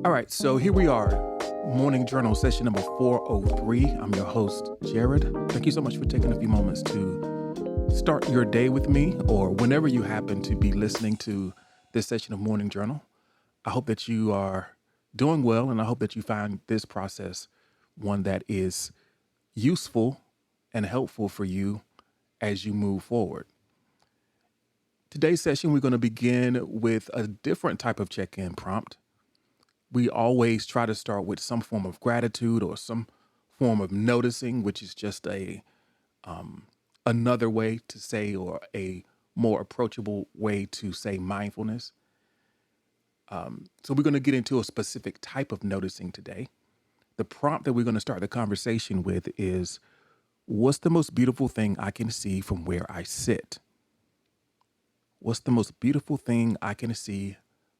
All right, so here we are, Morning Journal session number 403. I'm your host, Jared. Thank you so much for taking a few moments to start your day with me, or whenever you happen to be listening to this session of Morning Journal. I hope that you are doing well, and I hope that you find this process one that is useful and helpful for you as you move forward. Today's session, we're going to begin with a different type of check-in prompt. We always try to start with some form of gratitude or some form of noticing, which is just another way to say, or a more approachable way to say mindfulness. So we're going to get into a specific type of noticing today. The prompt that we're going to start the conversation with is, what's the most beautiful thing I can see from where I sit? What's the most beautiful thing I can see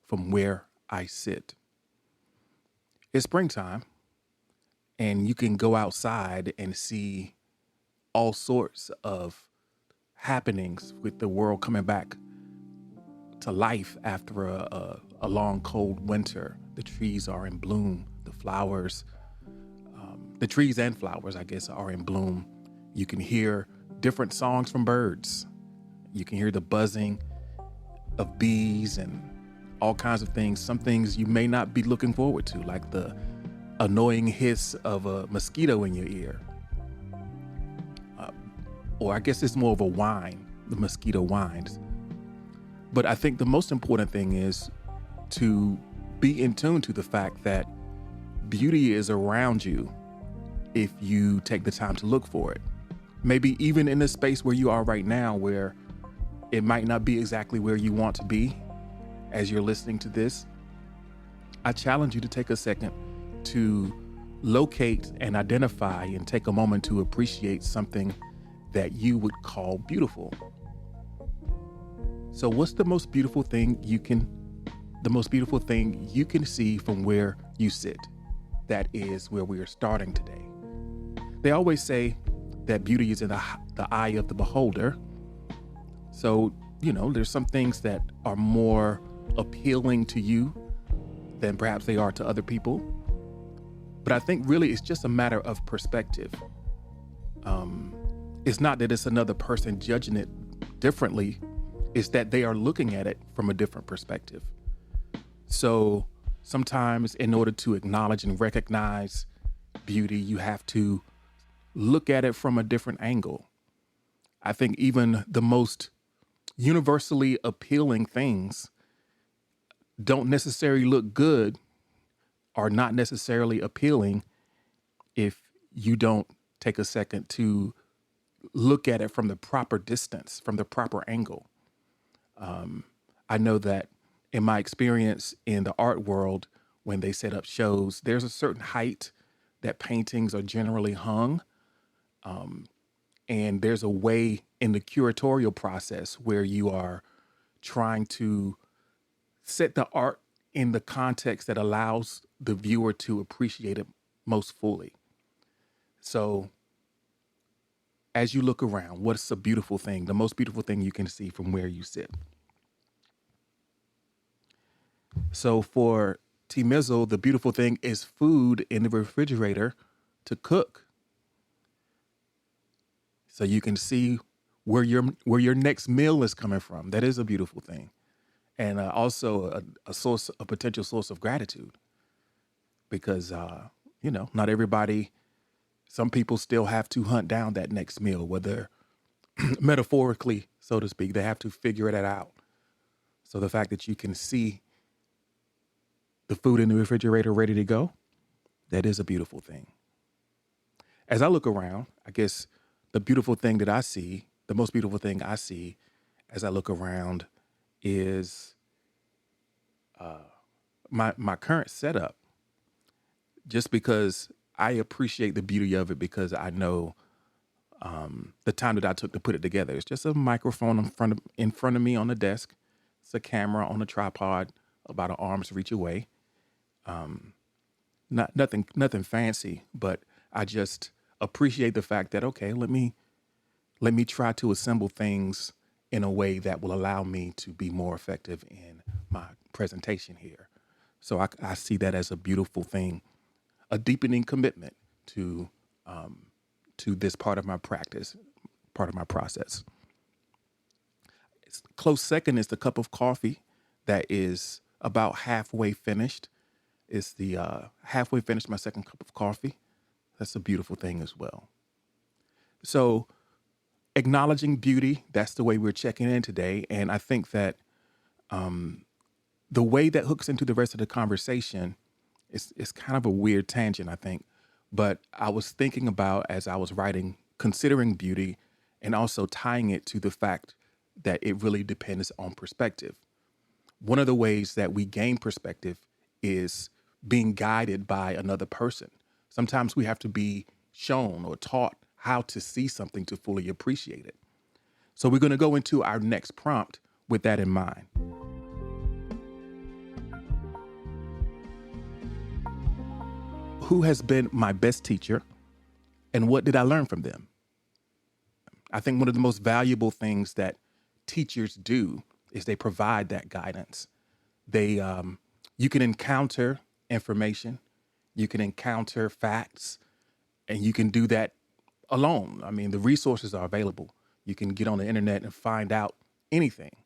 from where I sit? It's springtime, and you can go outside and see all sorts of happenings with the world coming back to life after a long, cold winter. The trees are in bloom. The flowers, the trees and flowers, I guess, are in bloom. You can hear different songs from birds. You can hear the buzzing of bees and all kinds of things. Some things you may not be looking forward to, like the annoying hiss of a mosquito in your ear. Or I guess it's more of a whine, the mosquito whines. But I think the most important thing is to be in tune to the fact that beauty is around you if you take the time to look for it. Maybe even in the space where you are right now, where it might not be exactly where you want to be as you're listening to this. I challenge you to take a second to locate and identify and take a moment to appreciate something that you would call beautiful. So what's the most beautiful thing you can see from where you sit? That is where we are starting today. They always say that beauty is in the eye of the beholder. So, there's some things that are more appealing to you than perhaps they are to other people. But I think really it's just a matter of perspective. It's not that it's another person judging it differently. It's that they are looking at it from a different perspective. So sometimes in order to acknowledge and recognize beauty, you have to look at it from a different angle. I think even the most universally appealing things don't necessarily look good, or not necessarily appealing, if you don't take a second to look at it from the proper distance, from the proper angle. I know that in my experience in the art world, when they set up shows, there's a certain height that paintings are generally hung. And there's a way in the curatorial process where you are trying to set the art in the context that allows the viewer to appreciate it most fully. So as you look around, what's the beautiful thing, the most beautiful thing you can see from where you sit? So for T. Mizzle, the beautiful thing is food in the refrigerator to cook. So you can see where your next meal is coming from. That is a beautiful thing. And also a potential source of gratitude, because, not everybody, some people still have to hunt down that next meal, whether metaphorically, so to speak, they have to figure it out. So the fact that you can see the food in the refrigerator ready to go, that is a beautiful thing. As I look around, I guess the most beautiful thing I see as I look around is my current setup, just because I appreciate the beauty of it, because I know the time that I took to put it together. It's just a microphone in front of me on the desk. It's a camera on a tripod about an arm's reach away. Nothing fancy, but I just appreciate the fact that, okay, let me try to assemble things in a way that will allow me to be more effective in my presentation here. So I see that as a beautiful thing, a deepening commitment to to this part of my practice, part of my process. Close second is the cup of coffee that is about halfway finished. It's the halfway finished my second cup of coffee. That's a beautiful thing as well. So acknowledging beauty, that's the way we're checking in today. And I think that the way that hooks into the rest of the conversation is kind of a weird tangent, I think. But I was thinking about, as I was writing, considering beauty and also tying it to the fact that it really depends on perspective. One of the ways that we gain perspective is being guided by another person. Sometimes we have to be shown or taught how to see something to fully appreciate it. So we're going to go into our next prompt with that in mind. Who has been my best teacher and what did I learn from them? I think one of the most valuable things that teachers do is they provide that guidance. You can encounter information, you can encounter facts, and you can do that alone. I mean, the resources are available. You can get on the internet and find out anything.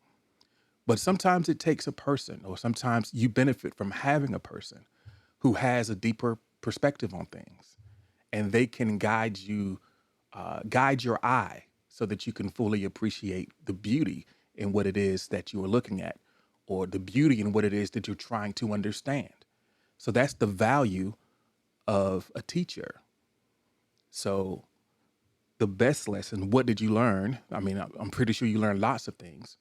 But sometimes it takes a person, or sometimes you benefit from having a person who has a deeper perspective on things, and they can guide your eye so that you can fully appreciate the beauty in what it is that you are looking at, or the beauty in what it is that you're trying to understand. So that's the value of a teacher. So the best lesson, what did you learn? I mean, I'm pretty sure you learned lots of things,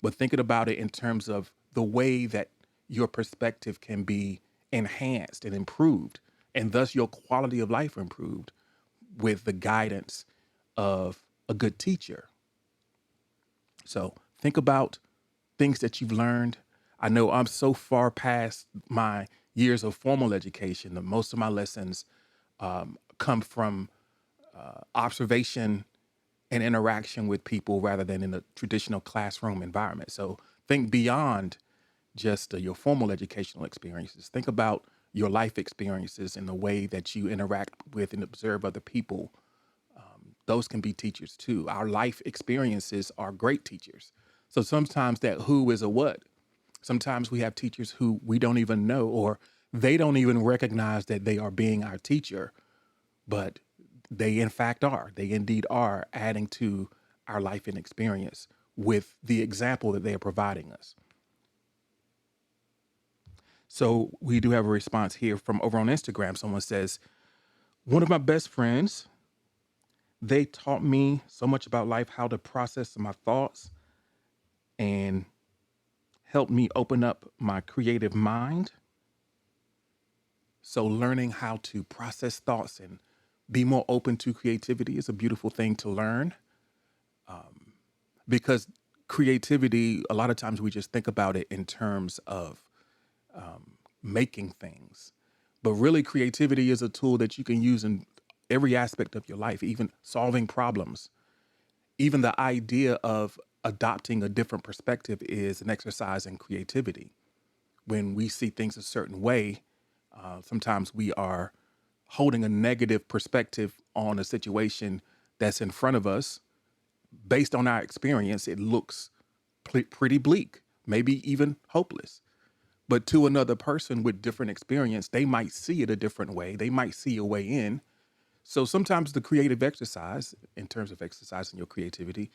but thinking about it in terms of the way that your perspective can be enhanced and improved, and thus your quality of life improved with the guidance of a good teacher. So think about things that you've learned. I know I'm so far past my years of formal education that most of my lessons come from observation and interaction with people rather than in a traditional classroom environment. So think beyond just your formal educational experiences. Think about your life experiences and the way that you interact with and observe other people. Those can be teachers too. Our life experiences are great teachers. So sometimes that who is a what. Sometimes we have teachers who we don't even know, or they don't even recognize that they are being our teacher, but they in fact are. They indeed are adding to our life and experience with the example that they are providing us. So we do have a response here from over on Instagram. Someone says, one of my best friends, they taught me so much about life, how to process my thoughts, and helped me open up my creative mind. So learning how to process thoughts and be more open to creativity is a beautiful thing to learn, because creativity, a lot of times we just think about it in terms of making things. But really, creativity is a tool that you can use in every aspect of your life, even solving problems. Even the idea of adopting a different perspective is an exercise in creativity. When we see things a certain way, sometimes we are holding a negative perspective on a situation that's in front of us. Based on our experience, it looks pretty bleak, maybe even hopeless. But to another person with different experience, they might see it a different way. They might see a way in. So sometimes the creative exercise, in terms of exercising your creativity,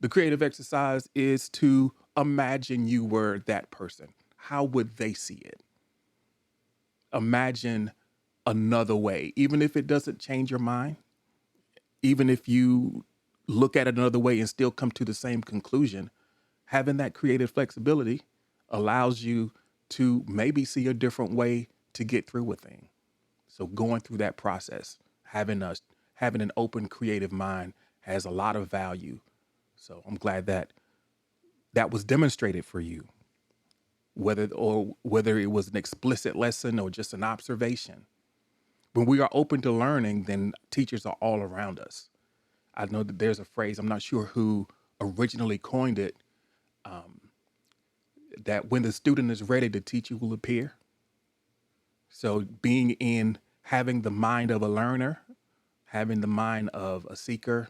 the creative exercise is to imagine you were that person. How would they see it? Imagine another way, even if it doesn't change your mind, even if you look at it another way and still come to the same conclusion, having that creative flexibility allows you to maybe see a different way to get through a thing. So going through that process, having an open creative mind has a lot of value. So I'm glad that that was demonstrated for you, whether it was an explicit lesson or just an observation. When we are open to learning, then teachers are all around us. I know that there's a phrase, I'm not sure who originally coined it, that when the student is ready, the teacher will appear. So being in having the mind of a learner, having the mind of a seeker,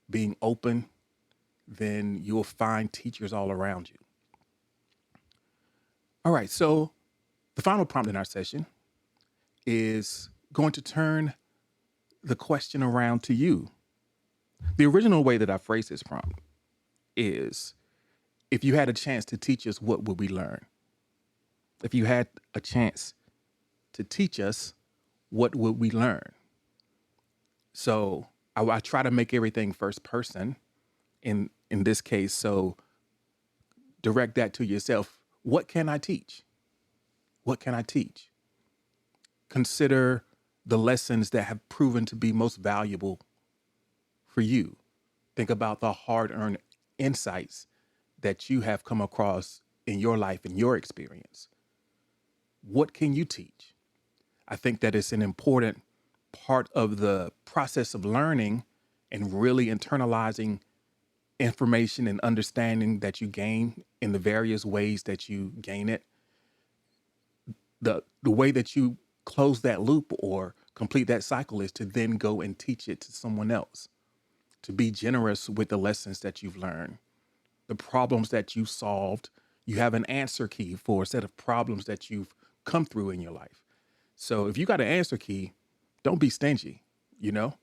being open, then you'll find teachers all around you. All right, so the final prompt in our session is going to turn the question around to you. The original way that I phrased this prompt is, if you had a chance to teach us, what would we learn? If you had a chance to teach us, what would we learn? So I try to make everything first person in this case. So direct that to yourself. What can I teach? What can I teach? Consider the lessons that have proven to be most valuable for you. Think about the hard-earned insights that you have come across in your life, in your experience. What can you teach? I think that it's an important part of the process of learning and really internalizing information and understanding that you gain in the various ways that you gain it. The way that you close that loop or complete that cycle is to then go and teach it to someone else, to be generous with the lessons that you've learned, the problems that you solved. You have an answer key for a set of problems that you've come through in your life. So if you got an answer key, don't be stingy, you know,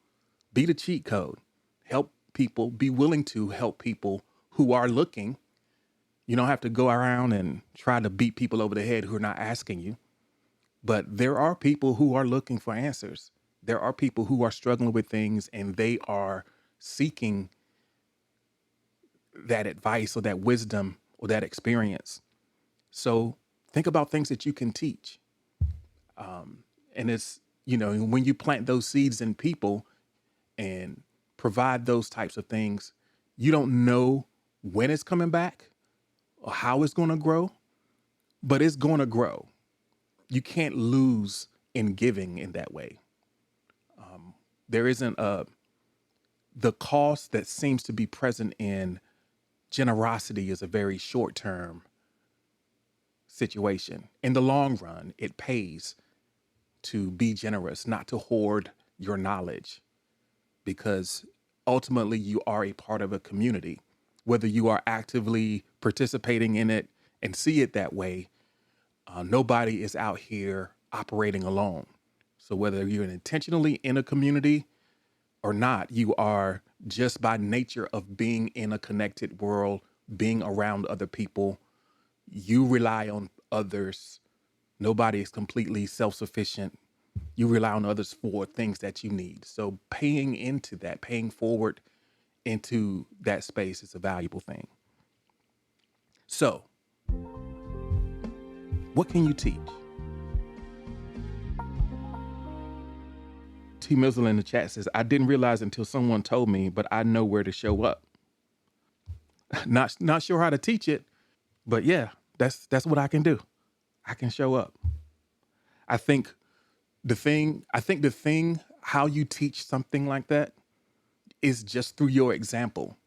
be the cheat code, help people, be willing to help people who are looking. You don't have to go around and try to beat people over the head who are not asking you. But there are people who are looking for answers. There are people who are struggling with things and they are seeking that advice or that wisdom or that experience. So think about things that you can teach. And it's, you know, when you plant those seeds in people and provide those types of things, you don't know when it's coming back or how it's going to grow, but it's going to grow. You can't lose in giving in that way. There isn't the cost that seems to be present in generosity is a very short term situation. In the long run, it pays to be generous, not to hoard your knowledge, because ultimately you are a part of a community. Whether you are actively participating in it and see it that way, nobody is out here operating alone. So whether you're intentionally in a community or not, you are just by nature of being in a connected world, being around other people, you rely on others. Nobody is completely self-sufficient. You rely on others for things that you need. So paying into that, paying forward into that space is a valuable thing. So what can you teach? T. Mizzle in the chat says, I didn't realize until someone told me, but I know where to show up. Not sure how to teach it, but yeah, that's what I can do. I can show up. I think the thing, how you teach something like that is just through your example.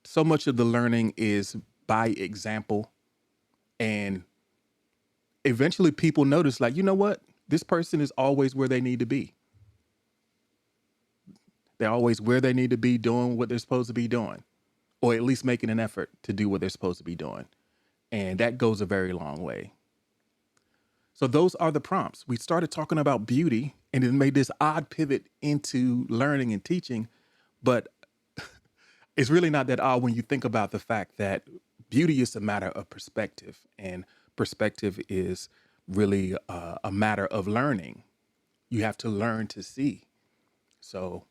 So much of the learning is by example. And eventually people notice, like, you know what? This person is always where they need to be. They're always where they need to be doing what they're supposed to be doing, or at least making an effort to do what they're supposed to be doing. And that goes a very long way. So those are the prompts. We started talking about beauty and it made this odd pivot into learning and teaching, but it's really not that odd when you think about the fact that beauty is a matter of perspective, and perspective is really a matter of learning. You have to learn to see. So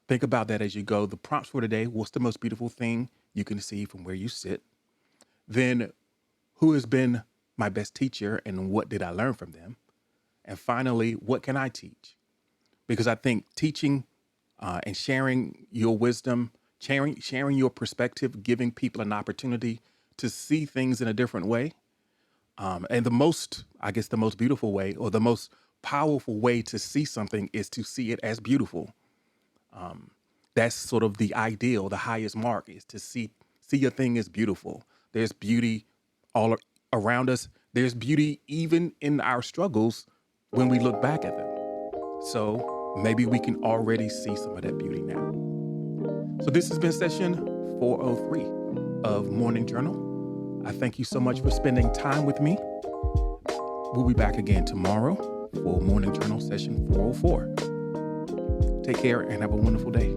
think about that as you go. The prompts for today: what's the most beautiful thing you can see from where you sit? Then, who has been my best teacher and what did I learn from them? And finally, what can I teach? Because I think teaching and sharing your wisdom, sharing your perspective, giving people an opportunity to see things in a different way. And the most beautiful way, or the most powerful way to see something, is to see it as beautiful. That's sort of the ideal, the highest mark, is to see a thing as beautiful. There's beauty all around us. There's beauty even in our struggles when we look back at them. So maybe we can already see some of that beauty now. So this has been session 403 of Morning Journal. I thank you so much for spending time with me. We'll be back again tomorrow for Morning Journal session 404. Take care and have a wonderful day.